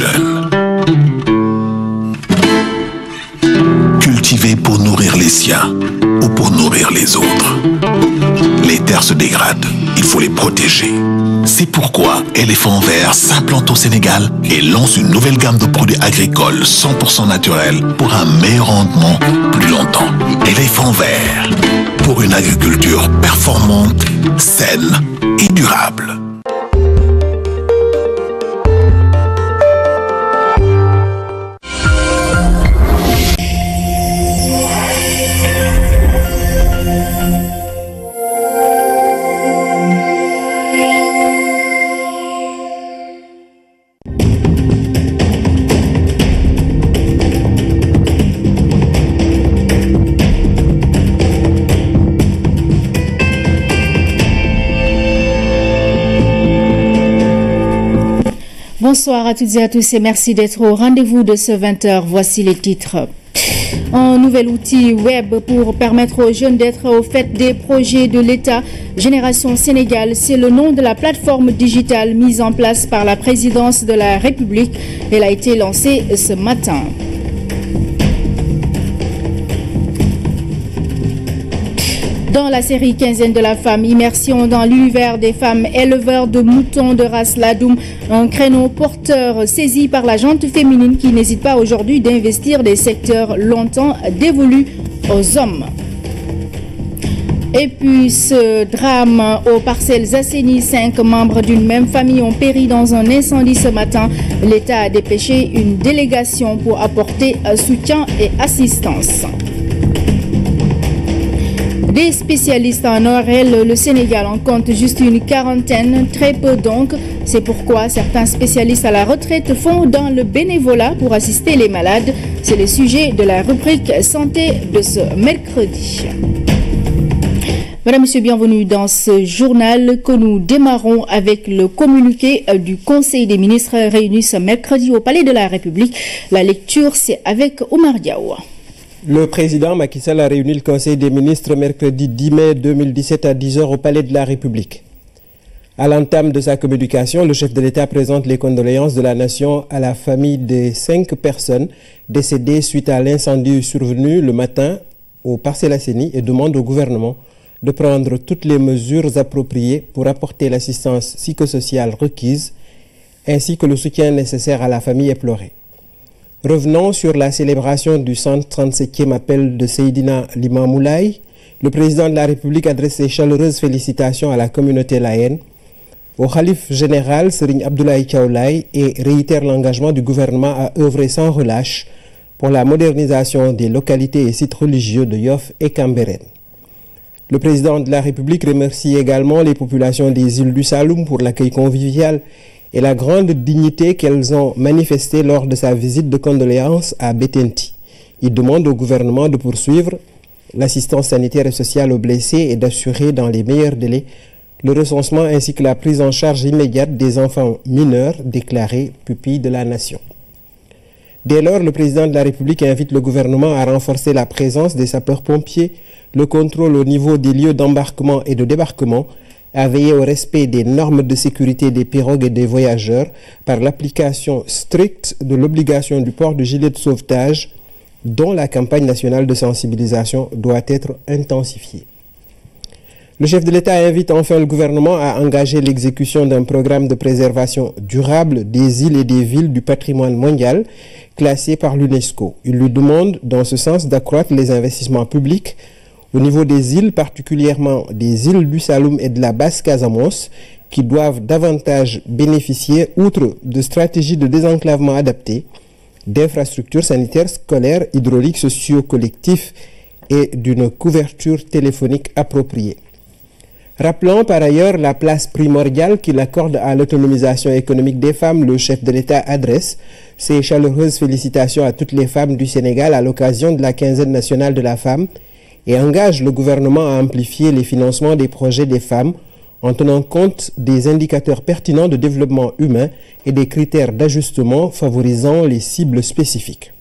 jeunes. Cultivées pour nourrir les siens ou pour nourrir les autres. Les terres se dégradent, il faut les protéger. C'est pourquoi Éléphant Vert s'implante au Sénégal et lance une nouvelle gamme de produits agricoles 100% naturels pour un meilleur rendement plus longtemps. Éléphant Vert, pour une agriculture performante, saine et durable. Bonsoir à toutes et à tous et merci d'être au rendez-vous de ce 20h. Voici les titres. Un nouvel outil web pour permettre aux jeunes d'être au fait des projets de l'État. Génération Sénégal, c'est le nom de la plateforme digitale mise en place par la présidence de la République. Elle a été lancée ce matin. Dans la série Quinzaine de la femme, immersion dans l'univers des femmes éleveurs de moutons de race Ladoum, un créneau porteur saisi par la gente féminine qui n'hésite pas aujourd'hui d'investir des secteurs longtemps dévolus aux hommes. Et puis ce drame aux Parcelles Assainies, 5 membres d'une même famille ont péri dans un incendie ce matin. L'État a dépêché une délégation pour apporter soutien et assistance. Des spécialistes en ORL, le Sénégal en compte juste une quarantaine, très peu donc. C'est pourquoi certains spécialistes à la retraite font dans le bénévolat pour assister les malades. C'est le sujet de la rubrique santé de ce mercredi. Madame, Monsieur, bienvenue dans ce journal que nous démarrons avec le communiqué du Conseil des ministres réunis ce mercredi au Palais de la République. La lecture, c'est avec Omar Diawa. Le président Macky Sall a réuni le Conseil des ministres mercredi 10 mai 2017 à 10h au Palais de la République. À l'entame de sa communication, le chef de l'État présente les condoléances de la nation à la famille des 5 personnes décédées suite à l'incendie survenu le matin aux Parcelles Assainies et demande au gouvernement de prendre toutes les mesures appropriées pour apporter l'assistance psychosociale requise ainsi que le soutien nécessaire à la famille éplorée. Revenons sur la célébration du 137e appel de Seydina Limamoulaye. Le président de la République adresse ses chaleureuses félicitations à la communauté laïenne, au khalife général Serigne Abdoulaye Thiaw Laye et réitère l'engagement du gouvernement à œuvrer sans relâche pour la modernisation des localités et sites religieux de Yoff et Cambérène. Le président de la République remercie également les populations des îles du Saloum pour l'accueil convivial et la grande dignité qu'elles ont manifestée lors de sa visite de condoléances à Bettenty. Il demande au gouvernement de poursuivre l'assistance sanitaire et sociale aux blessés et d'assurer dans les meilleurs délais le recensement ainsi que la prise en charge immédiate des enfants mineurs déclarés pupilles de la nation. Dès lors, le président de la République invite le gouvernement à renforcer la présence des sapeurs-pompiers, le contrôle au niveau des lieux d'embarquement et de débarquement, à veiller au respect des normes de sécurité des pirogues et des voyageurs par l'application stricte de l'obligation du port de gilet de sauvetage dont la campagne nationale de sensibilisation doit être intensifiée. Le chef de l'État invite enfin le gouvernement à engager l'exécution d'un programme de préservation durable des îles et des villes du patrimoine mondial classé par l'UNESCO. Il lui demande dans ce sens d'accroître les investissements publics au niveau des îles, particulièrement des îles du Saloum et de la Basse-Casamance, qui doivent davantage bénéficier, outre de stratégies de désenclavement adaptées, d'infrastructures sanitaires, scolaires, hydrauliques, socio-collectifs et d'une couverture téléphonique appropriée. Rappelons par ailleurs la place primordiale qu'il accorde à l'autonomisation économique des femmes. Le chef de l'État adresse ses chaleureuses félicitations à toutes les femmes du Sénégal à l'occasion de la quinzaine nationale de la femme et engage le gouvernement à amplifier les financements des projets des femmes en tenant compte des indicateurs pertinents de développement humain et des critères d'ajustement favorisant les cibles spécifiques.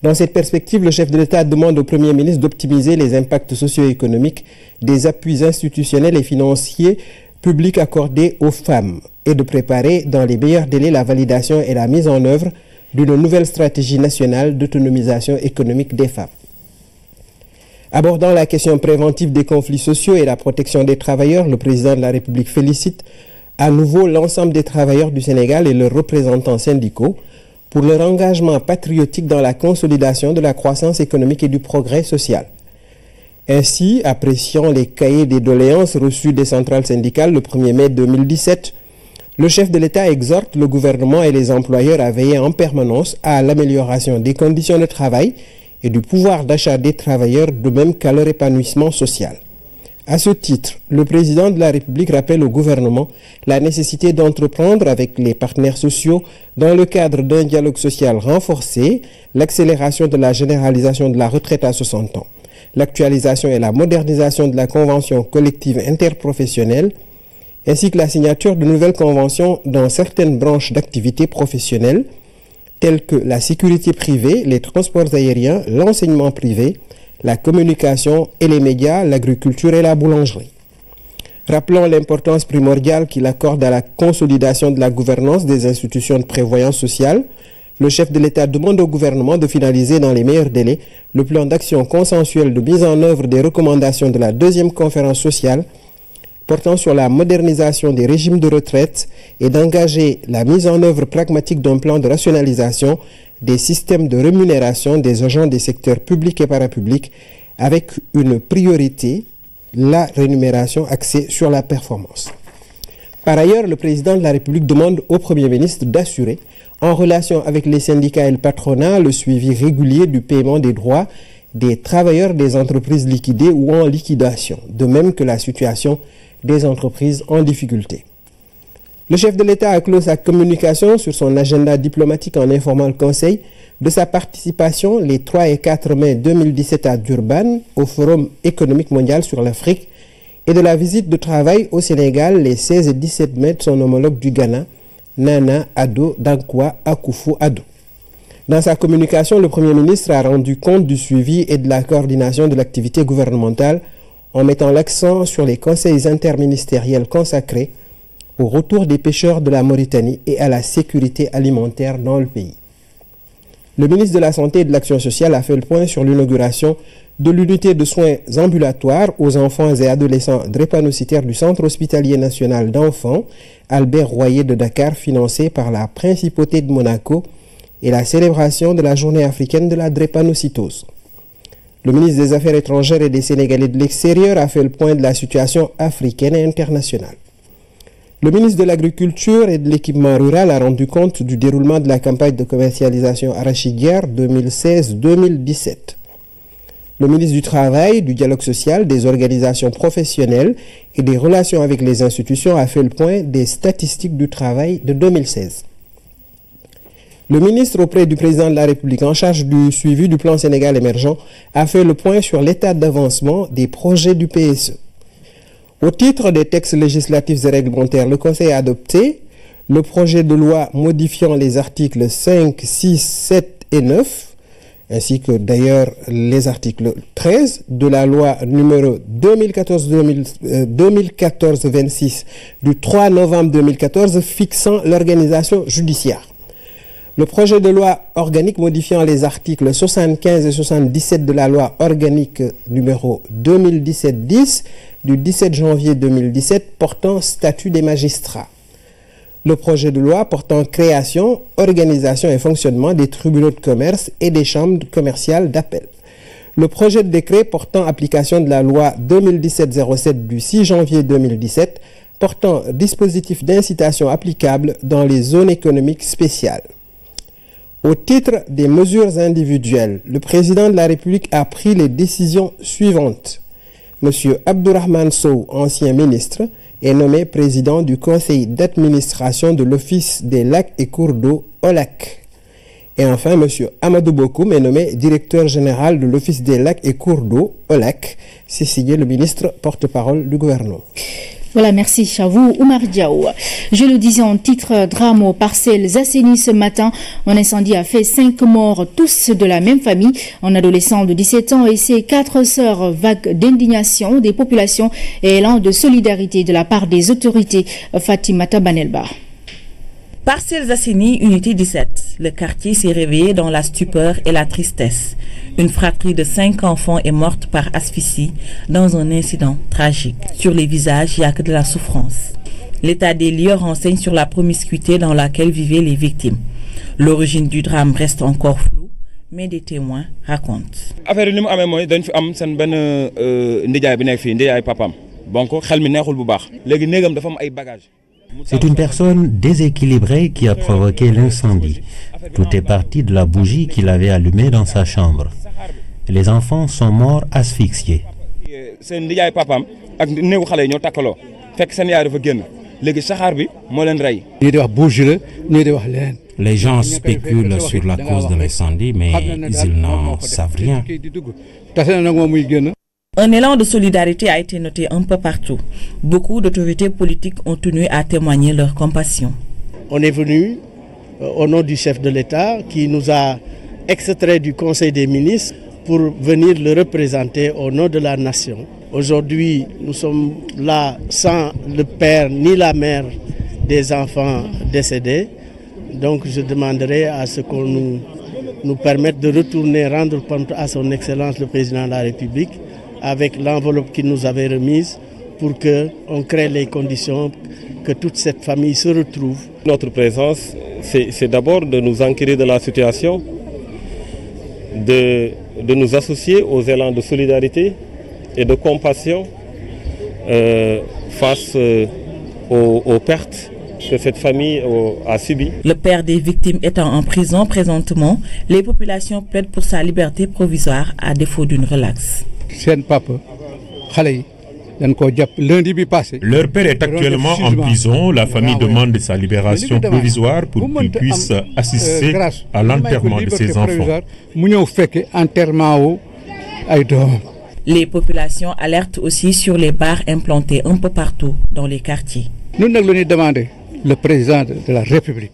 Dans cette perspective, le chef de l'État demande au Premier ministre d'optimiser les impacts socio-économiques des appuis institutionnels et financiers publics accordés aux femmes et de préparer dans les meilleurs délais la validation et la mise en œuvre d'une nouvelle stratégie nationale d'autonomisation économique des femmes. Abordant la question préventive des conflits sociaux et la protection des travailleurs, le président de la République félicite à nouveau l'ensemble des travailleurs du Sénégal et leurs représentants syndicaux pour leur engagement patriotique dans la consolidation de la croissance économique et du progrès social. Ainsi, appréciant les cahiers des doléances reçus des centrales syndicales le 1er mai 2017, le chef de l'État exhorte le gouvernement et les employeurs à veiller en permanence à l'amélioration des conditions de travail et du pouvoir d'achat des travailleurs, de même qu'à leur épanouissement social. À ce titre, le président de la République rappelle au gouvernement la nécessité d'entreprendre avec les partenaires sociaux, dans le cadre d'un dialogue social renforcé, l'accélération de la généralisation de la retraite à 60 ans, l'actualisation et la modernisation de la convention collective interprofessionnelle, ainsi que la signature de nouvelles conventions dans certaines branches d'activité professionnelle, telles que la sécurité privée, les transports aériens, l'enseignement privé, la communication et les médias, l'agriculture et la boulangerie. Rappelons l'importance primordiale qu'il accorde à la consolidation de la gouvernance des institutions de prévoyance sociale, le chef de l'État demande au gouvernement de finaliser dans les meilleurs délais le plan d'action consensuel de mise en œuvre des recommandations de la deuxième conférence sociale portant sur la modernisation des régimes de retraite et d'engager la mise en œuvre pragmatique d'un plan de rationalisation des systèmes de rémunération des agents des secteurs publics et parapublics avec une priorité, la rémunération axée sur la performance. Par ailleurs, le président de la République demande au Premier ministre d'assurer, en relation avec les syndicats et le patronat, le suivi régulier du paiement des droits des travailleurs des entreprises liquidées ou en liquidation, de même que la situation des entreprises en difficulté. Le chef de l'État a clos sa communication sur son agenda diplomatique en informant le Conseil de sa participation les 3 et 4 mai 2017 à Durban au Forum économique mondial sur l'Afrique et de la visite de travail au Sénégal les 16 et 17 mai de son homologue du Ghana, Nana Addo Dankwa Akufo-Addo. Dans sa communication, le Premier ministre a rendu compte du suivi et de la coordination de l'activité gouvernementale en mettant l'accent sur les conseils interministériels consacrés au retour des pêcheurs de la Mauritanie et à la sécurité alimentaire dans le pays. Le ministre de la Santé et de l'Action sociale a fait le point sur l'inauguration de l'unité de soins ambulatoires aux enfants et adolescents drépanocytaires du Centre hospitalier national d'enfants Albert Royer de Dakar, financé par la Principauté de Monaco, et la célébration de la Journée africaine de la drépanocytose. Le ministre des Affaires étrangères et des Sénégalais de l'extérieur a fait le point de la situation africaine et internationale. Le ministre de l'Agriculture et de l'Équipement rural a rendu compte du déroulement de la campagne de commercialisation arachidière 2016-2017. Le ministre du Travail, du Dialogue social, des organisations professionnelles et des relations avec les institutions a fait le point des statistiques du travail de 2016. Le ministre auprès du président de la République en charge du suivi du plan Sénégal émergent a fait le point sur l'état d'avancement des projets du PSE. Au titre des textes législatifs et réglementaires, le Conseil a adopté le projet de loi modifiant les articles 5, 6, 7 et 9, ainsi que d'ailleurs les articles 13 de la loi numéro 2014-26 du 3 novembre 2014 fixant l'organisation judiciaire. Le projet de loi organique modifiant les articles 75 et 77 de la loi organique numéro 2017-10 du 17 janvier 2017 portant statut des magistrats. Le projet de loi portant création, organisation et fonctionnement des tribunaux de commerce et des chambres commerciales d'appel. Le projet de décret portant application de la loi 2017-07 du 6 janvier 2017 portant dispositif d'incitation applicable dans les zones économiques spéciales. Au titre des mesures individuelles, le président de la République a pris les décisions suivantes. M. Abdourahmane Sow, ancien ministre, est nommé président du conseil d'administration de l'Office des lacs et cours d'eau OLAC. Et enfin, M. Amadou Bokoum est nommé directeur général de l'Office des lacs et cours d'eau OLAC. C'est signé le ministre porte-parole du gouvernement. Voilà, merci à vous, Oumar Diaw. Je le disais en titre, drame aux Parcelles Assainies ce matin. Un incendie a fait 5 morts, tous de la même famille. Un adolescent de 17 ans et ses 4 sœurs. Vague d'indignation des populations et élan de solidarité de la part des autorités. Fatimata Banelba. Parcelles Assainies, unité 17. Le quartier s'est réveillé dans la stupeur et la tristesse. Une fratrie de 5 enfants est morte par asphyxie dans un incident tragique. Sur les visages, il n'y a que de la souffrance. L'état des lieux renseigne sur la promiscuité dans laquelle vivaient les victimes. L'origine du drame reste encore floue, mais des témoins racontent. C'est une personne déséquilibrée qui a provoqué l'incendie. Tout est parti de la bougie qu'il avait allumée dans sa chambre. Les enfants sont morts asphyxiés. Les gens spéculent sur la cause de l'incendie, mais ils n'en savent rien. Un élan de solidarité a été noté un peu partout. Beaucoup d'autorités politiques ont tenu à témoigner leur compassion. On est venu au nom du chef de l'État qui nous a extrait du Conseil des ministres pour venir le représenter au nom de la nation. Aujourd'hui, nous sommes là sans le père ni la mère des enfants décédés. Donc je demanderai à ce qu'on nous permette de retourner rendre compte à son Excellence le Président de la République avec l'enveloppe qu'il nous avait remise pour qu'on crée les conditions que toute cette famille se retrouve. Notre présence, c'est d'abord de nous enquérir de la situation, de nous associer aux élans de solidarité et de compassion face aux pertes que cette famille a subies. Le père des victimes étant en prison présentement, les populations plaident pour sa liberté provisoire à défaut d'une relaxe. Leur père est actuellement en prison. La famille demande sa libération provisoire pour qu'il puisse assister à l'enterrement de ses enfants. Les populations alertent aussi sur les bars implantés un peu partout dans les quartiers. Nous demandons le président de la République.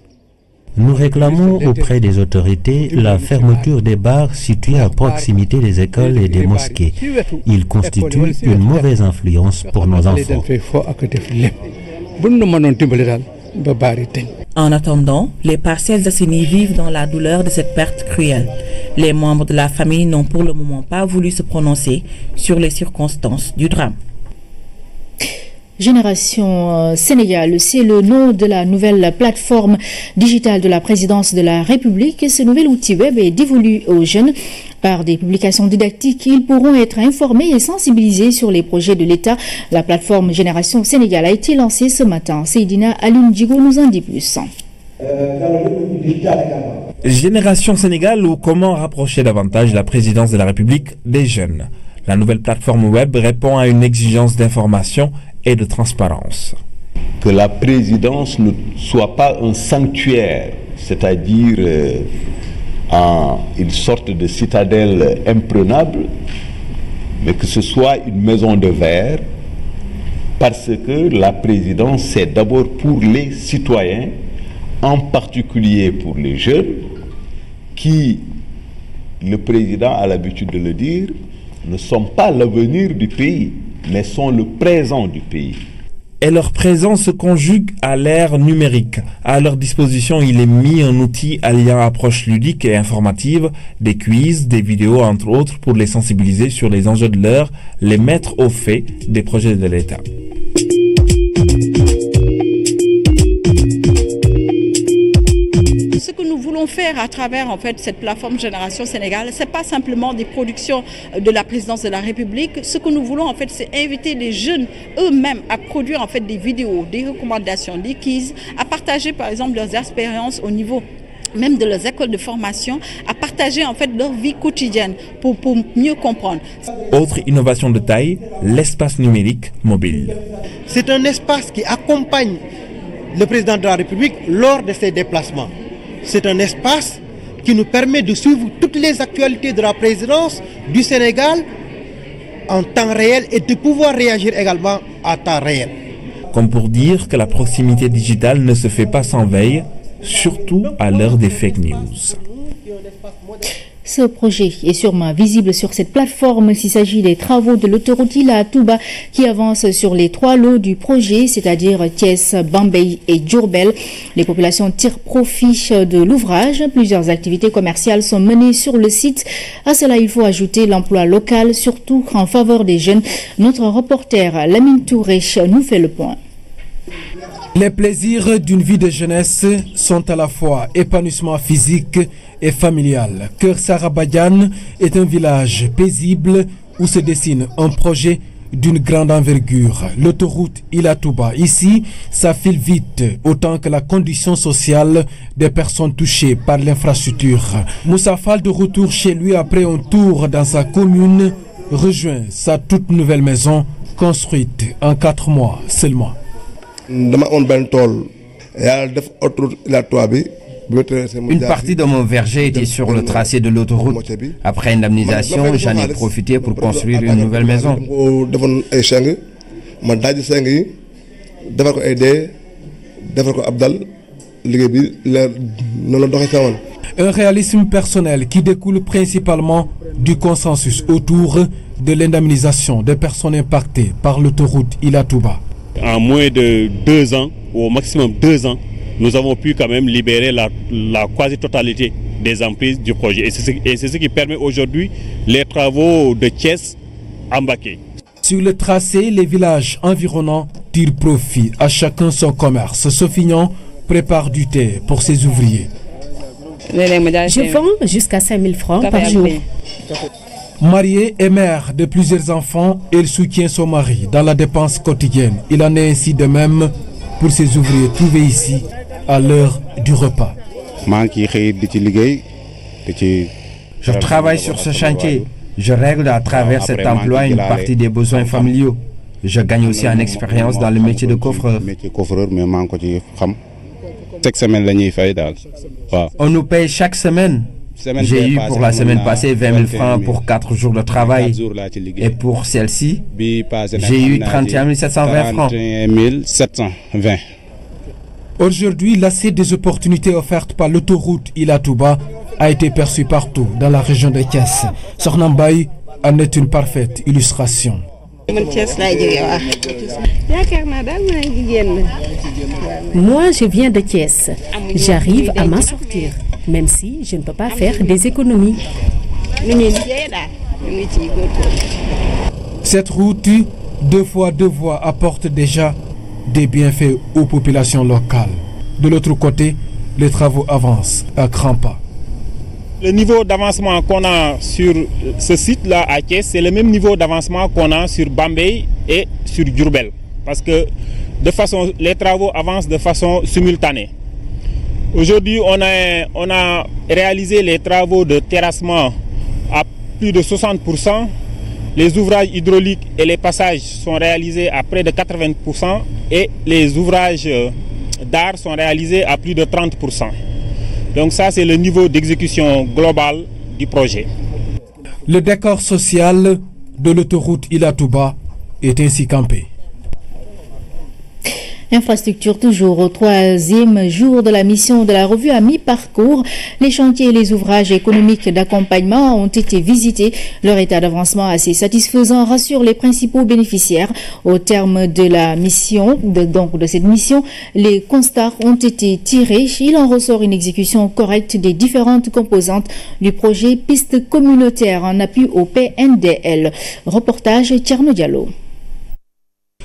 Nous réclamons auprès des autorités la fermeture des bars situés à proximité des écoles et des mosquées. Ils constituent une mauvaise influence pour nos enfants. En attendant, les Parcelles Assainies vivent dans la douleur de cette perte cruelle. Les membres de la famille n'ont pour le moment pas voulu se prononcer sur les circonstances du drame. Génération Sénégal, c'est le nom de la nouvelle plateforme digitale de la présidence de la République. Ce nouvel outil web est dévolu aux jeunes. Par des publications didactiques, ils pourront être informés et sensibilisés sur les projets de l'État. La plateforme Génération Sénégal a été lancée ce matin. Seydina Aline Djigo nous en dit plus. Génération Sénégal ou comment rapprocher davantage la présidence de la République des jeunes. La nouvelle plateforme web répond à une exigence d'information et de transparence. Que la présidence ne soit pas un sanctuaire, c'est-à-dire une sorte de citadelle imprenable, mais que ce soit une maison de verre, parce que la présidence, c'est d'abord pour les citoyens, en particulier pour les jeunes, qui, le président a l'habitude de le dire, ne sont pas l'avenir du pays, mais sont le présent du pays. Et leur présence se conjugue à l'ère numérique. À leur disposition, il est mis un outil alliant approche ludique et informative, des quiz, des vidéos entre autres, pour les sensibiliser sur les enjeux de l'heure, les mettre au fait des projets de l'État. Ce que nous voulons faire à travers cette plateforme Génération Sénégal, c'est pas simplement des productions de la présidence de la République. Ce que nous voulons c'est inviter les jeunes eux-mêmes à produire des vidéos, des recommandations, des quiz, à partager par exemple leurs expériences au niveau même de leurs écoles de formation, à partager leur vie quotidienne pour mieux comprendre. Autre innovation de taille, l'espace numérique mobile. C'est un espace qui accompagne le président de la République lors de ses déplacements. C'est un espace qui nous permet de suivre toutes les actualités de la présidence du Sénégal en temps réel et de pouvoir réagir également à temps réel. comme pour dire que la proximité digitale ne se fait pas sans veille, surtout à l'heure des fake news. Ce projet est sûrement visible sur cette plateforme s'il s'agit des travaux de l'autoroute Ila Touba qui avancent sur les 3 lots du projet, c'est-à-dire Thiès, Bambey et Diourbel. Les populations tirent profit de l'ouvrage. Plusieurs activités commerciales sont menées sur le site. À cela, il faut ajouter l'emploi local, surtout en faveur des jeunes. Notre reporter Lamine Touré nous fait le point. Les plaisirs d'une vie de jeunesse sont à la fois épanouissement physique et familial. Keur Sarabadian est un village paisible où se dessine un projet d'une grande envergure. L'autoroute Ila Touba. Ici, ça file vite, autant que la condition sociale des personnes touchées par l'infrastructure. Moussa Fall, de retour chez lui après un tour dans sa commune, rejoint sa toute nouvelle maison construite en 4 mois seulement. Une partie de mon verger était sur le tracé de l'autoroute. Après indemnisation, j'en ai profité pour construire une nouvelle maison. Un réalisme personnel qui découle principalement du consensus autour de l'indemnisation des personnes impactées par l'autoroute Ila Touba. En moins de 2 ans, ou au maximum 2 ans, nous avons pu quand même libérer la quasi-totalité des emprises du projet. Et c'est ce qui permet aujourd'hui les travaux de Thiès à Mbaké. Sur le tracé, les villages environnants tirent profit, à chacun son commerce. Sofignon prépare du thé pour ses ouvriers. Je vends jusqu'à 5 000 francs par jour. Mariée et mère de plusieurs enfants, elle soutient son mari dans la dépense quotidienne. Il en est ainsi de même pour ses ouvriers trouvés ici à l'heure du repas. Je travaille sur ce chantier. Je règle à travers cet emploi une partie des besoins familiaux. Je gagne aussi en expérience dans le métier de coffreur. On nous paye chaque semaine. J'ai eu pour la semaine passée 20 000 francs pour 4 jours de travail. Et pour celle-ci, j'ai eu 31 720 francs. Aujourd'hui, l'assiette des opportunités offertes par l'autoroute Ila Touba a été perçue partout dans la région de Thiès. Sornambaye en est une parfaite illustration. Moi, je viens de Thiès. J'arrive à m'en sortir, même si je ne peux pas faire des économies. Cette route, 2 fois 2 voies, apporte déjà des bienfaits aux populations locales. De l'autre côté, les travaux avancent à grands pas. Le niveau d'avancement qu'on a sur ce site-là à Thiès, c'est le même niveau d'avancement qu'on a sur Bambey et sur Diourbel. Parce que les travaux avancent de façon simultanée. Aujourd'hui, on a réalisé les travaux de terrassement à plus de 60%. Les ouvrages hydrauliques et les passages sont réalisés à près de 80% et les ouvrages d'art sont réalisés à plus de 30%. Donc ça, c'est le niveau d'exécution global du projet. Le décor social de l'autoroute Ila Touba est ainsi campé. Infrastructure toujours au 3e jour de la mission de la revue à mi-parcours. Les chantiers et les ouvrages économiques d'accompagnement ont été visités. Leur état d'avancement assez satisfaisant rassure les principaux bénéficiaires. Au terme de la mission, de cette mission, les constats ont été tirés. Il en ressort une exécution correcte des différentes composantes du projet Piste communautaire en appui au PNDL. Reportage Tcherno Diallo.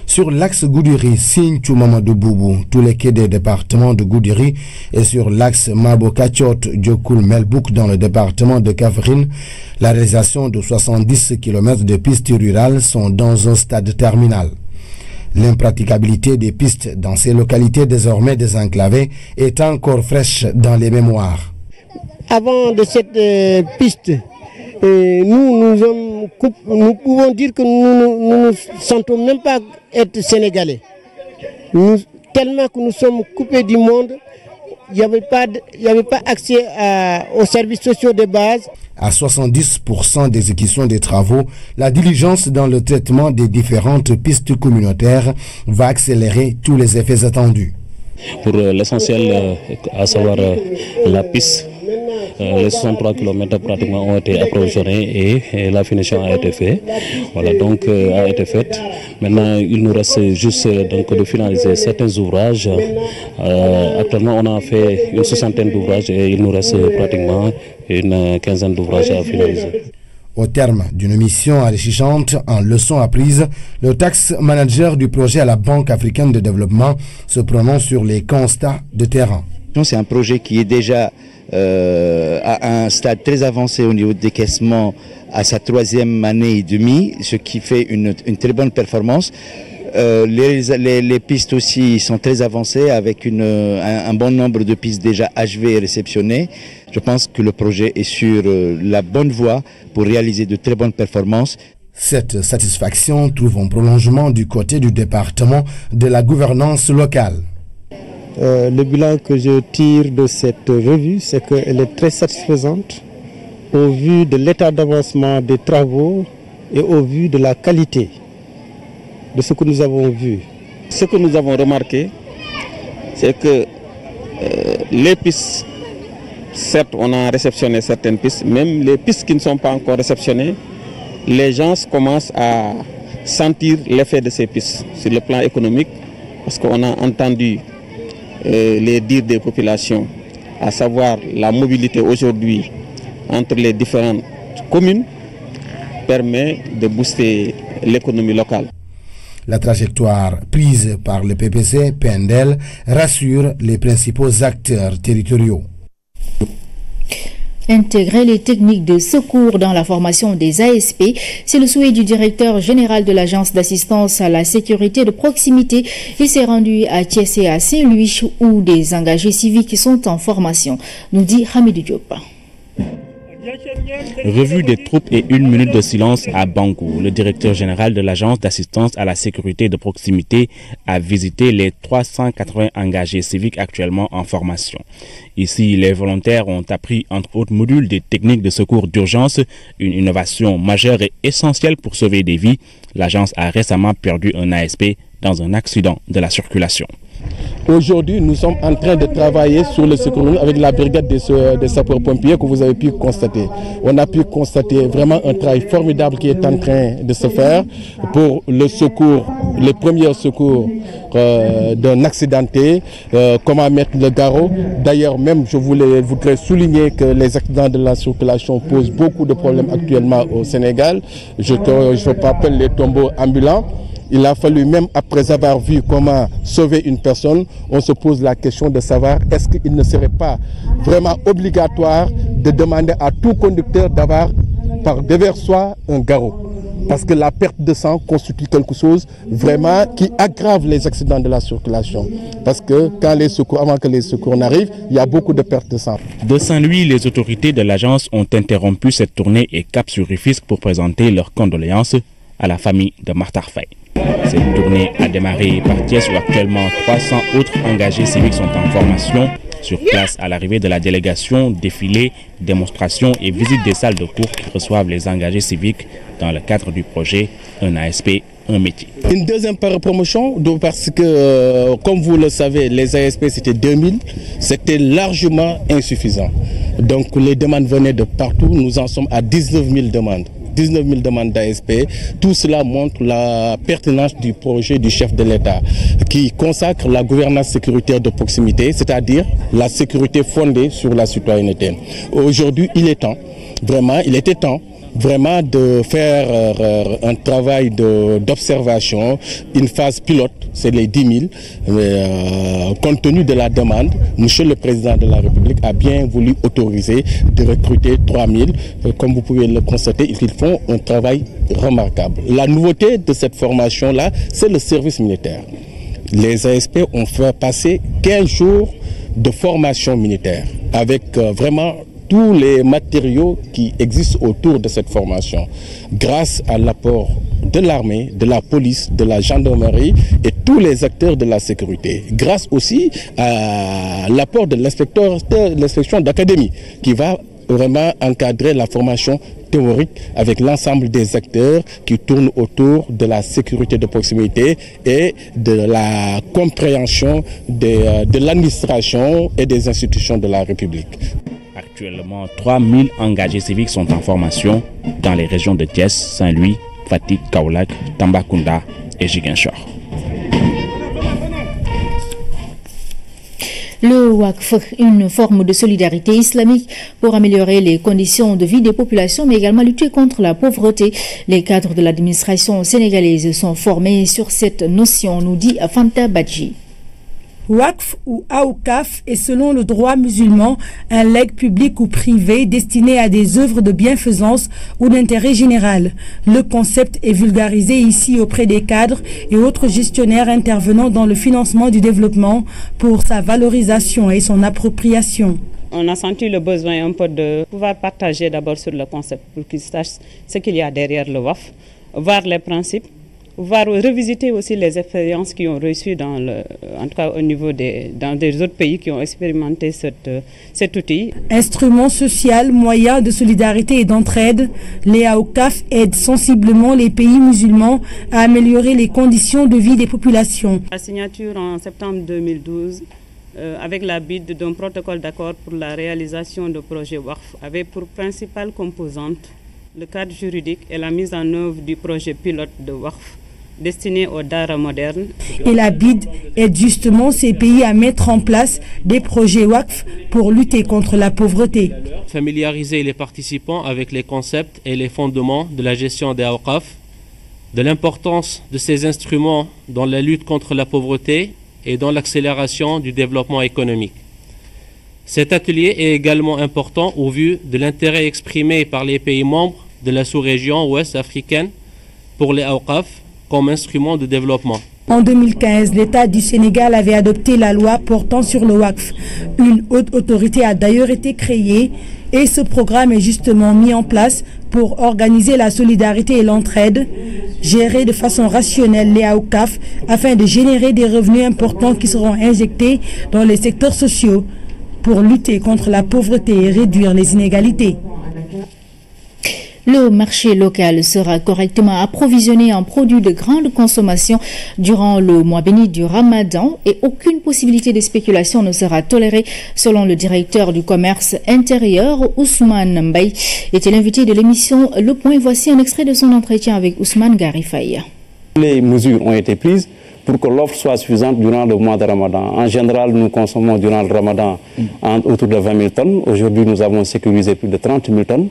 Sur l'axe Goudiri-Sinthiou-Mamadou-Boubou, tous les quais des départements de Goudiri, et sur l'axe Mabo-Kachot-Djokoul-Melbouk dans le département de Kaffrine, la réalisation de 70 km de pistes rurales sont dans un stade terminal. L'impraticabilité des pistes dans ces localités désormais désenclavées est encore fraîche dans les mémoires. Avant de cette piste, nous pouvons dire que nous ne sentons même pas être sénégalais. Tellement que nous sommes coupés du monde, il n'y avait pas accès aux services sociaux de base. À 70% d'exécution des travaux, la diligence dans le traitement des différentes pistes communautaires va accélérer tous les effets attendus. Pour l'essentiel, à savoir la piste, les 63 km pratiquement ont été approvisionnés et la finition a été faite. Voilà, donc a été faite. Maintenant, il nous reste juste donc de finaliser certains ouvrages. Actuellement, on a fait une 60aine d'ouvrages et il nous reste pratiquement une 15aine d'ouvrages à finaliser. Au terme d'une mission enrichissante en leçons apprises, le tax manager du projet à la Banque africaine de développement se prononce sur les constats de terrain. C'est un projet qui est déjà à un stade très avancé au niveau de décaissement à sa 3e année et demie, ce qui fait une très bonne performance. Les pistes aussi sont très avancées avec un bon nombre de pistes déjà achevées et réceptionnées. Je pense que le projet est sur la bonne voie pour réaliser de très bonnes performances. Cette satisfaction trouve un prolongement du côté du département de la gouvernance locale. Le bilan que je tire de cette revue, c'est qu'elle est très satisfaisante au vu de l'état d'avancement des travaux et au vu de la qualité de ce que nous avons vu. Ce que nous avons remarqué, c'est que les pistes, certes on a réceptionné certaines pistes, même les pistes qui ne sont pas encore réceptionnées, les gens commencent à sentir l'effet de ces pistes sur le plan économique, parce qu'on a entendu les dires des populations, à savoir la mobilité aujourd'hui entre les différentes communes, permet de booster l'économie locale. La trajectoire prise par le PPC PNDL rassure les principaux acteurs territoriaux. Intégrer les techniques de secours dans la formation des ASP, c'est le souhait du directeur général de l'Agence d'assistance à la sécurité de proximité. Il s'est rendu à Thiès et à Saint-Louis où des engagés civiques sont en formation, nous dit Hamidou Diop. Revue des troupes et 1 minute de silence à Bangou. Le directeur général de l'Agence d'assistance à la sécurité de proximité a visité les 380 engagés civiques actuellement en formation. Ici, les volontaires ont appris entre autres modules des techniques de secours d'urgence, une innovation majeure et essentielle pour sauver des vies. L'agence a récemment perdu un ASP dans un accident de la circulation. Aujourd'hui, nous sommes en train de travailler sur le secours avec la brigade des sapeurs-pompiers que vous avez pu constater. On a pu constater vraiment un travail formidable qui est en train de se faire pour le secours, les premiers secours d'un accidenté, comment mettre le garrot. D'ailleurs, même je voudrais souligner que les accidents de la circulation posent beaucoup de problèmes actuellement au Sénégal. Je rappelle les tombeaux ambulants. Il a fallu, même après avoir vu comment sauver une personne, on se pose la question de savoir est-ce qu'il ne serait pas vraiment obligatoire de demander à tout conducteur d'avoir par déversoir un garrot. Parce que la perte de sang constitue quelque chose vraiment qui aggrave les accidents de la circulation. Parce que avant que les secours n'arrivent, il y a beaucoup de pertes de sang. De Saint-Louis, les autorités de l'agence ont interrompu cette tournée et cap sur Rufisque pour présenter leurs condoléances à la famille de Martha Faye. Cette tournée a démarré par Thiès où actuellement 300 autres engagés civiques sont en formation. Sur place, à l'arrivée de la délégation, défilés, démonstrations et visites des salles de cours qui reçoivent les engagés civiques dans le cadre du projet Un ASP, un métier. Une deuxième promotion, parce que, comme vous le savez, les ASP c'était 2000, c'était largement insuffisant. Donc les demandes venaient de partout, nous en sommes à 19 000 demandes. 19 000 demandes d'ASP. Tout cela montre la pertinence du projet du chef de l'État qui consacre la gouvernance sécuritaire de proximité, c'est-à-dire la sécurité fondée sur la citoyenneté. Aujourd'hui, il était temps vraiment de faire un travail d'observation, une phase pilote, c'est les 10 000. Compte tenu de la demande, Monsieur le Président de la République a bien voulu autoriser de recruter 3 000. Comme vous pouvez le constater, ils font un travail remarquable. La nouveauté de cette formation-là, c'est le service militaire. Les ASP ont fait passer 15 jours de formation militaire avec vraiment tous les matériaux qui existent autour de cette formation. Grâce à l'apport de l'armée, de la police, de la gendarmerie et tous les acteurs de la sécurité. Grâce aussi à l'apport de l'inspection d'académie qui va vraiment encadrer la formation théorique avec l'ensemble des acteurs qui tournent autour de la sécurité de proximité et de la compréhension de l'administration et des institutions de la République. Actuellement, 3000 engagés civiques sont en formation dans les régions de Thiès, Saint-Louis, Fatick, Kaolack, Tambacounda et Ziguinchor. Le Waqf, une forme de solidarité islamique pour améliorer les conditions de vie des populations, mais également lutter contre la pauvreté. Les cadres de l'administration sénégalaise sont formés sur cette notion, nous dit Fanta Badji. Waqf ou Aoukaf est selon le droit musulman un legs public ou privé destiné à des œuvres de bienfaisance ou d'intérêt général. Le concept est vulgarisé ici auprès des cadres et autres gestionnaires intervenant dans le financement du développement pour sa valorisation et son appropriation. On a senti le besoin un peu de pouvoir partager d'abord sur le concept pour qu'ils sachent ce qu'il y a derrière le Waqf, voir les principes, revisiter aussi les expériences qui ont réussi en tout cas au niveau dans des autres pays qui ont expérimenté cet outil. Instrument social, moyen de solidarité et d'entraide, les Aoukaf aident sensiblement les pays musulmans à améliorer les conditions de vie des populations. La signature en septembre 2012 avec la bide d'un protocole d'accord pour la réalisation de projets Waqf avait pour principale composante le cadre juridique et la mise en œuvre du projet pilote de Waqf destiné aux Dara modernes. Et la BID aide justement ces pays à mettre en place des projets Waqf pour lutter contre la pauvreté. Familiariser les participants avec les concepts et les fondements de la gestion des Awqaf, de l'importance de ces instruments dans la lutte contre la pauvreté et dans l'accélération du développement économique. Cet atelier est également important au vu de l'intérêt exprimé par les pays membres de la sous-région ouest africaine pour les Awqaf comme instrument de développement. En 2015, l'État du Sénégal avait adopté la loi portant sur le Waqf. Une haute autorité a d'ailleurs été créée et ce programme est justement mis en place pour organiser la solidarité et l'entraide, gérer de façon rationnelle les Awqaf afin de générer des revenus importants qui seront injectés dans les secteurs sociaux pour lutter contre la pauvreté et réduire les inégalités. Le marché local sera correctement approvisionné en produits de grande consommation durant le mois béni du Ramadan et aucune possibilité de spéculation ne sera tolérée selon le directeur du commerce intérieur, Ousmane Mbaye. Était l'invité de l'émission Le Point. Voici un extrait de son entretien avec Ousmane Garifaye. Les mesures ont été prises pour que l'offre soit suffisante durant le mois de Ramadan. En général, nous consommons durant le Ramadan autour de 20 000 tonnes. Aujourd'hui, nous avons sécurisé plus de 30 000 tonnes.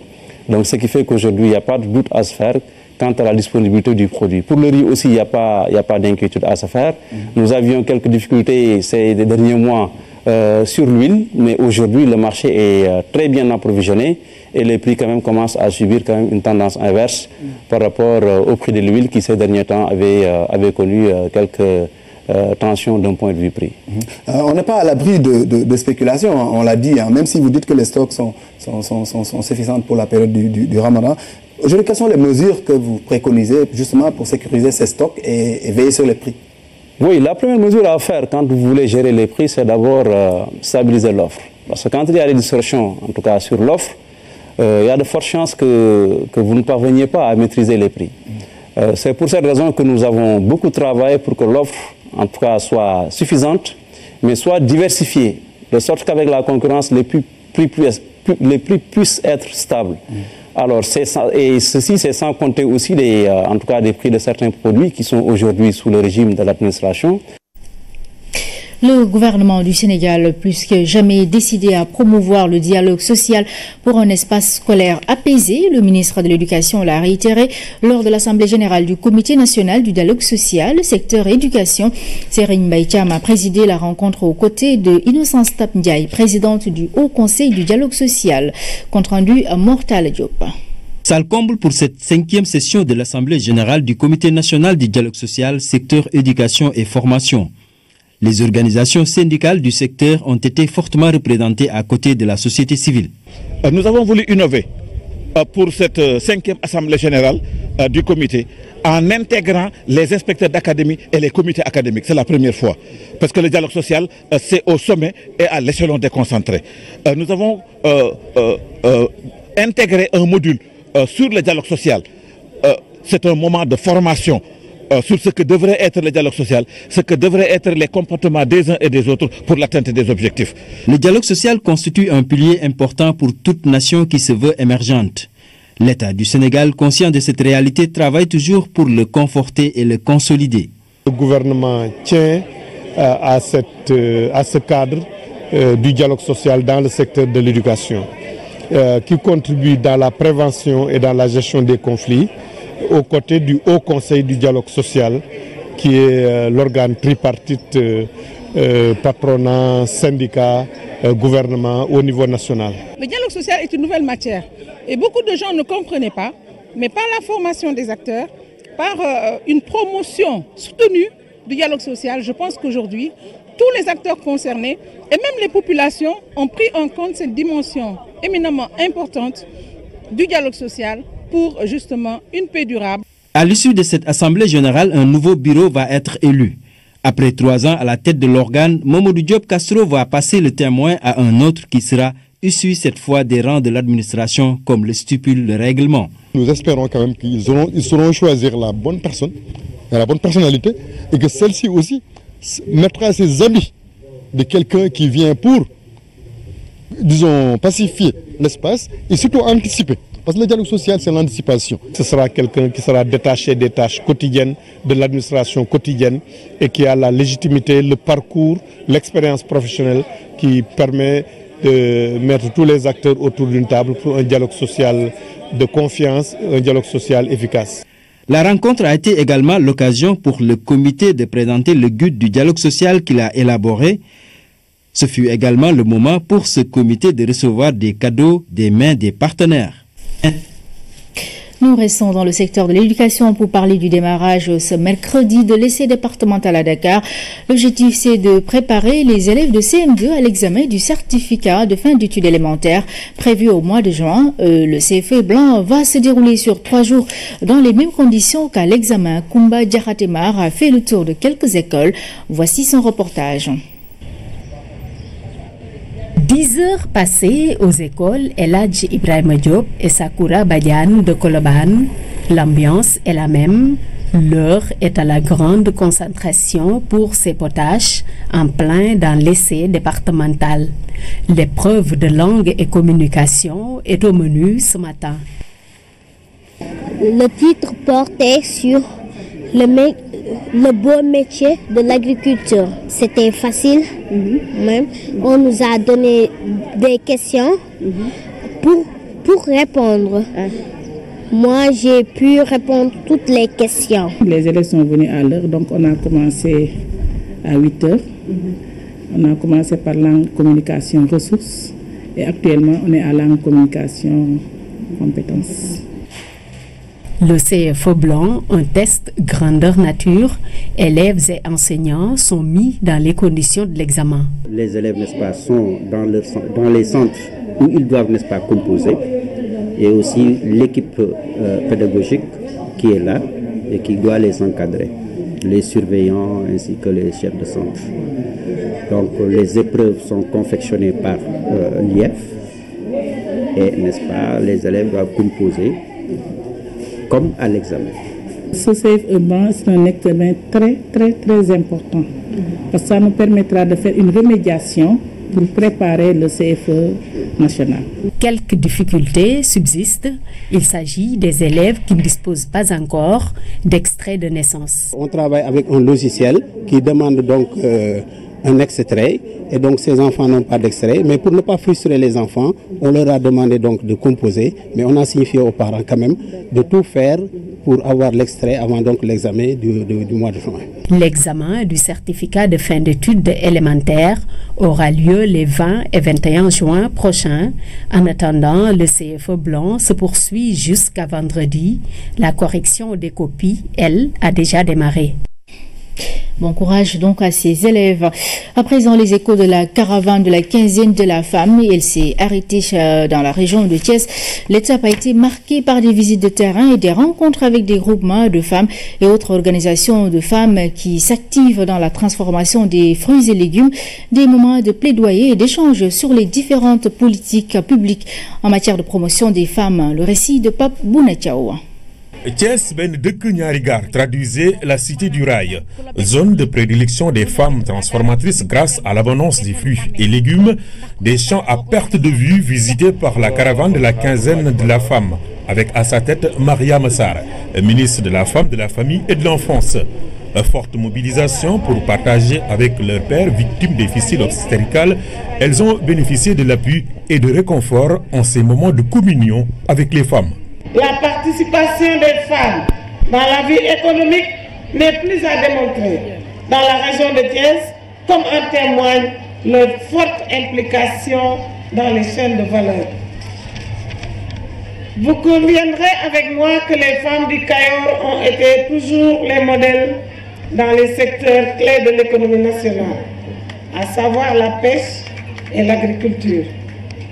Donc, ce qui fait qu'aujourd'hui, il n'y a pas de doute à se faire quant à la disponibilité du produit. Pour le riz aussi, il n'y a pas d'inquiétude à se faire. Nous avions quelques difficultés ces derniers mois sur l'huile, mais aujourd'hui, le marché est très bien approvisionné et les prix quand même commencent à subir quand même une tendance inverse par rapport au prix de l'huile qui ces derniers temps avait connu quelques tensions d'un point de vue prix. On n'est pas à l'abri de spéculation, on l'a dit, même si vous dites que les stocks sont suffisantes pour la période du Ramadan. Aujourd'hui, quelles sont les mesures que vous préconisez justement pour sécuriser ces stocks et veiller sur les prix? Oui, la première mesure à faire quand vous voulez gérer les prix, c'est d'abord stabiliser l'offre. Parce que quand il y a des distorsions, en tout cas sur l'offre, il y a de fortes chances que vous ne parveniez pas à maîtriser les prix. C'est pour cette raison que nous avons beaucoup travaillé pour que l'offre, en tout cas, soit suffisante, mais soit diversifiée, de sorte qu'avec la concurrence, les prix puissent être stables. Alors, ceci, c'est sans compter aussi en tout cas, des prix de certains produits qui sont aujourd'hui sous le régime de l'administration. Le gouvernement du Sénégal, plus que jamais décidé à promouvoir le dialogue social pour un espace scolaire apaisé. Le ministre de l'Éducation l'a réitéré lors de l'Assemblée générale du Comité national du dialogue social, secteur éducation. Serigne Mbaye Thiam a présidé la rencontre aux côtés de Innocence Tap Ndiaye, présidente du Haut Conseil du dialogue social. Compte rendu à Mortal Diop. Sale comble pour cette 5e session de l'Assemblée générale du Comité national du dialogue social, secteur éducation et formation. Les organisations syndicales du secteur ont été fortement représentées à côté de la société civile. Nous avons voulu innover pour cette 5e Assemblée générale du comité en intégrant les inspecteurs d'académie et les comités académiques. C'est la première fois. Parce que le dialogue social, c'est au sommet et à l'échelon déconcentré. Nous avons intégré un module sur le dialogue social. C'est un moment de formation sur ce que devrait être le dialogue social, ce que devraient être les comportements des uns et des autres pour l'atteinte des objectifs. Le dialogue social constitue un pilier important pour toute nation qui se veut émergente. L'État du Sénégal, conscient de cette réalité, travaille toujours pour le conforter et le consolider. Le gouvernement tient à ce cadre du dialogue social dans le secteur de l'éducation, qui contribue dans la prévention et dans la gestion des conflits, aux côtés du Haut Conseil du dialogue social, qui est l'organe tripartite patronat, syndicat, gouvernement au niveau national. Le dialogue social est une nouvelle matière et beaucoup de gens ne comprenaient pas, mais par la formation des acteurs, par une promotion soutenue du dialogue social, je pense qu'aujourd'hui, tous les acteurs concernés et même les populations ont pris en compte cette dimension éminemment importante du dialogue social pour justement une paix durable. À l'issue de cette assemblée générale, un nouveau bureau va être élu. Après 3 ans à la tête de l'organe, Mamadou Diop Castro va passer le témoin à un autre qui sera issu cette fois des rangs de l'administration comme le stipule le règlement. Nous espérons quand même qu'ils sauront choisir la bonne personne, la bonne personnalité, et que celle-ci aussi mettra ses habits de quelqu'un qui vient pour, disons, pacifier l'espace et surtout anticiper. Parce que le dialogue social, c'est l'anticipation. Ce sera quelqu'un qui sera détaché des tâches quotidiennes, de l'administration quotidienne et qui a la légitimité, le parcours, l'expérience professionnelle qui permet de mettre tous les acteurs autour d'une table pour un dialogue social de confiance, un dialogue social efficace. La rencontre a été également l'occasion pour le comité de présenter le guide du dialogue social qu'il a élaboré. Ce fut également le moment pour ce comité de recevoir des cadeaux des mains des partenaires. Nous restons dans le secteur de l'éducation pour parler du démarrage ce mercredi de l'essai départemental à Dakar. L'objectif, c'est de préparer les élèves de CM2 à l'examen du certificat de fin d'études élémentaires prévu au mois de juin. Le CFE blanc va se dérouler sur 3 jours dans les mêmes conditions qu'à l'examen. Koumba Diakhatemar a fait le tour de quelques écoles. Voici son reportage. 10 heures passées aux écoles Eladj Ibrahima Diop et Sakura Badiane de Koloban. L'ambiance est la même. L'heure est à la grande concentration pour ces potaches en plein dans l'essai départemental. L'épreuve de langue et communication est au menu ce matin. Le titre portait sur le beau métier de l'agriculture. C'était facile. Même. On nous a donné des questions pour répondre. Moi, j'ai pu répondre toutes les questions. Les élèves sont venus à l'heure, donc on a commencé à 8 heures. On a commencé par langue, communication, ressources. Et actuellement, on est à langue, communication, compétences. Le CFE blanc, un test grandeur nature, élèves et enseignants sont mis dans les conditions de l'examen. Les élèves, n'est-ce pas, sont dans les centres où ils doivent, n'est-ce pas, composer, et aussi l'équipe pédagogique qui est là et qui doit les encadrer, les surveillants ainsi que les chefs de centre. Donc les épreuves sont confectionnées par l'IEF et, n'est-ce pas, les élèves doivent composer comme à l'examen. Ce CFE blanc, c'est un examen très important parce que ça nous permettra de faire une remédiation pour préparer le CFE national. Quelques difficultés subsistent. Il s'agit des élèves qui ne disposent pas encore d'extrait de naissance. On travaille avec un logiciel qui demande donc un extrait et donc ces enfants n'ont pas d'extrait, mais pour ne pas frustrer les enfants, on leur a demandé donc de composer, mais on a signifié aux parents quand même de tout faire pour avoir l'extrait avant donc l'examen du mois de juin. L'examen du certificat de fin d'études élémentaires aura lieu les 20 et 21 juin prochains. En attendant, le CFE blanc se poursuit jusqu'à vendredi. La correction des copies, elle, a déjà démarré. Bon courage donc à ces élèves. À présent, les échos de la caravane de la quinzaine de la femme. Elle s'est arrêtée dans la région de Thiès. L'étape a été marquée par des visites de terrain et des rencontres avec des groupements de femmes et autres organisations de femmes qui s'activent dans la transformation des fruits et légumes. Des moments de plaidoyer et d'échange sur les différentes politiques publiques en matière de promotion des femmes. Le récit de Pape Bounatiao. Thiès Ben dëkk ñaari gaar traduisait la cité du rail, zone de prédilection des femmes transformatrices grâce à l'abondance des fruits et légumes, des champs à perte de vue visités par la caravane de la quinzaine de la femme, avec à sa tête Maria Massar, ministre de la Femme, de la Famille et de l'Enfance. Forte mobilisation pour partager avec leur père victime des fistules obstétricales, elles ont bénéficié de l'appui et de réconfort en ces moments de communion avec les femmes. La participation des femmes dans la vie économique n'est plus à démontrer dans la région de Thiès, comme en témoigne leur forte implication dans les chaînes de valeur. Vous conviendrez avec moi que les femmes du Cayor ont été toujours les modèles dans les secteurs clés de l'économie nationale, à savoir la pêche et l'agriculture.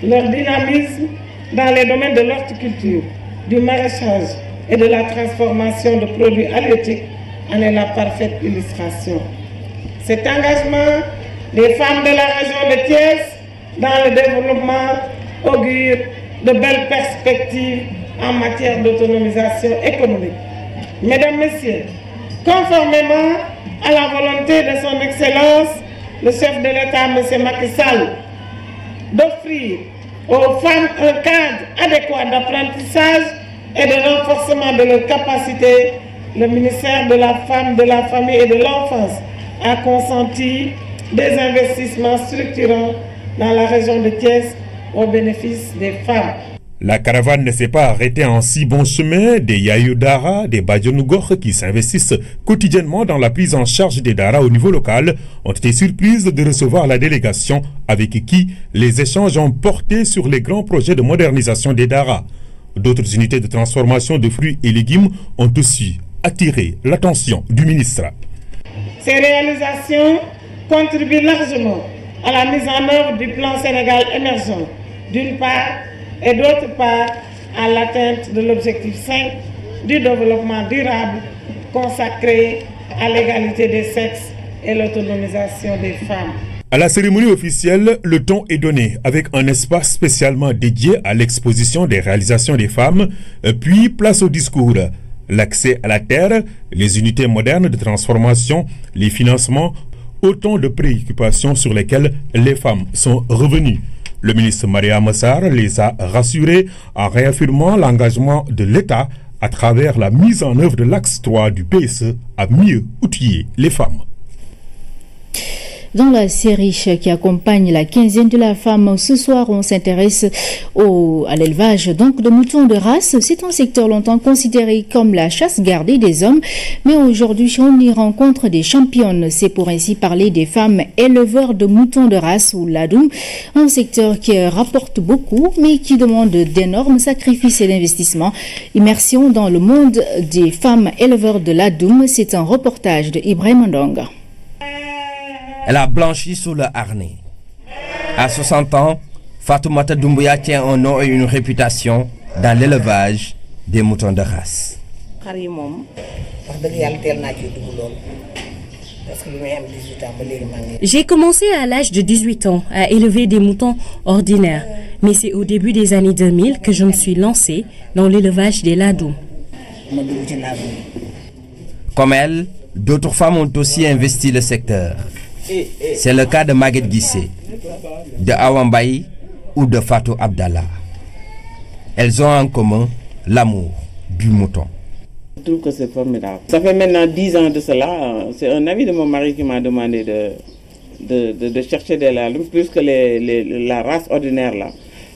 Leur dynamisme dans les domaines de l'horticulture, du maraîchage et de la transformation de produits halieutiques en est la parfaite illustration. Cet engagement des femmes de la région de Thiès dans le développement augure de belles perspectives en matière d'autonomisation économique. Mesdames, Messieurs, conformément à la volonté de son Excellence, le chef de l'État, M. Macky Sall, d'offrir aux femmes un cadre adéquat d'apprentissage et de renforcement de leurs capacités, le ministère de la Femme, de la Famille et de l'Enfance a consenti des investissements structurants dans la région de Thiès au bénéfice des femmes. La caravane ne s'est pas arrêtée en si bon chemin. Des Yayu Dara, des Badjonougor qui s'investissent quotidiennement dans la prise en charge des Dara au niveau local ont été surprises de recevoir la délégation avec qui les échanges ont porté sur les grands projets de modernisation des Dara. D'autres unités de transformation de fruits et légumes ont aussi attiré l'attention du ministre. Ces réalisations contribuent largement à la mise en œuvre du plan Sénégal émergent, d'une part, et d'autre part à l'atteinte de l'objectif 5 du développement durable consacré à l'égalité des sexes et l'autonomisation des femmes. À la cérémonie officielle, le ton est donné avec un espace spécialement dédié à l'exposition des réalisations des femmes, puis place au discours. L'accès à la terre, les unités modernes de transformation, les financements, autant de préoccupations sur lesquelles les femmes sont revenues. Le ministre Maria Massar les a rassurés en réaffirmant l'engagement de l'État à travers la mise en œuvre de l'axe 3 du PSE à mieux outiller les femmes. Dans la série qui accompagne la quinzaine de la femme, ce soir, on s'intéresse à l'élevage donc de moutons de race. C'est un secteur longtemps considéré comme la chasse gardée des hommes, mais aujourd'hui, on y rencontre des championnes. C'est pour ainsi parler des femmes éleveurs de moutons de race ou ladoum, un secteur qui rapporte beaucoup, mais qui demande d'énormes sacrifices et d'investissements. Immersion dans le monde des femmes éleveurs de ladoum, c'est un reportage de Ibrahim Ndonga. Elle a blanchi sous le harnais. À 60 ans, Fatoumata Doumbouya tient un nom et une réputation dans l'élevage des moutons de race. J'ai commencé à l'âge de 18 ans à élever des moutons ordinaires, mais c'est au début des années 2000 que je me suis lancée dans l'élevage des ladoum. Comme elle, d'autres femmes ont aussi investi le secteur. C'est le cas de Maguette Guissé, de Awambaï ou de Fatou Abdallah. Elles ont en commun l'amour du mouton. Je trouve que c'est formidable. Ça fait maintenant 10 ans de cela. C'est un ami de mon mari qui m'a demandé de chercher des ladoum, puisque la race ordinaire là,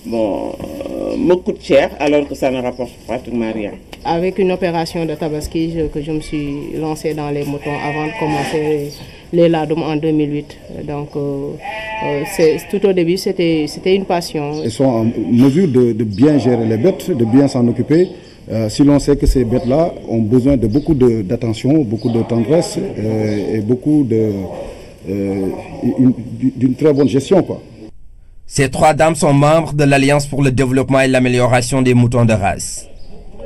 me coûte cher alors que ça ne rapporte pratiquement rien. Avec une opération de tabaski que je me suis lancée dans les moutons avant de commencer les ladoum en 2008. Donc tout au début c'était une passion. Ils sont en mesure de bien gérer les bêtes, de bien s'en occuper, Si l'on sait que ces bêtes-là ont besoin de beaucoup d'attention, beaucoup de tendresse et beaucoup d'une très bonne gestion, quoi. Ces 3 dames sont membres de l'Alliance pour le développement et l'amélioration des moutons de race,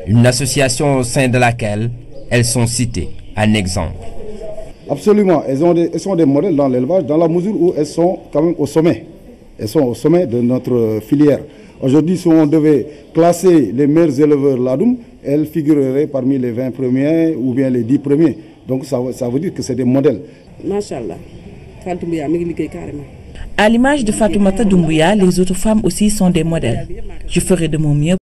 une association au sein de laquelle elles sont citées en exemple. Absolument, elles sont des modèles dans l'élevage dans la mesure où elles sont quand même au sommet. Elles sont au sommet de notre filière. Aujourd'hui, si on devait classer les meilleurs éleveurs ladoum, elles figureraient parmi les 20 premiers ou bien les 10 premiers. Donc ça veut dire que c'est des modèles. Machallah. À l'image de Fatoumata Doumbouya, les autres femmes aussi sont des modèles. Je ferai de mon mieux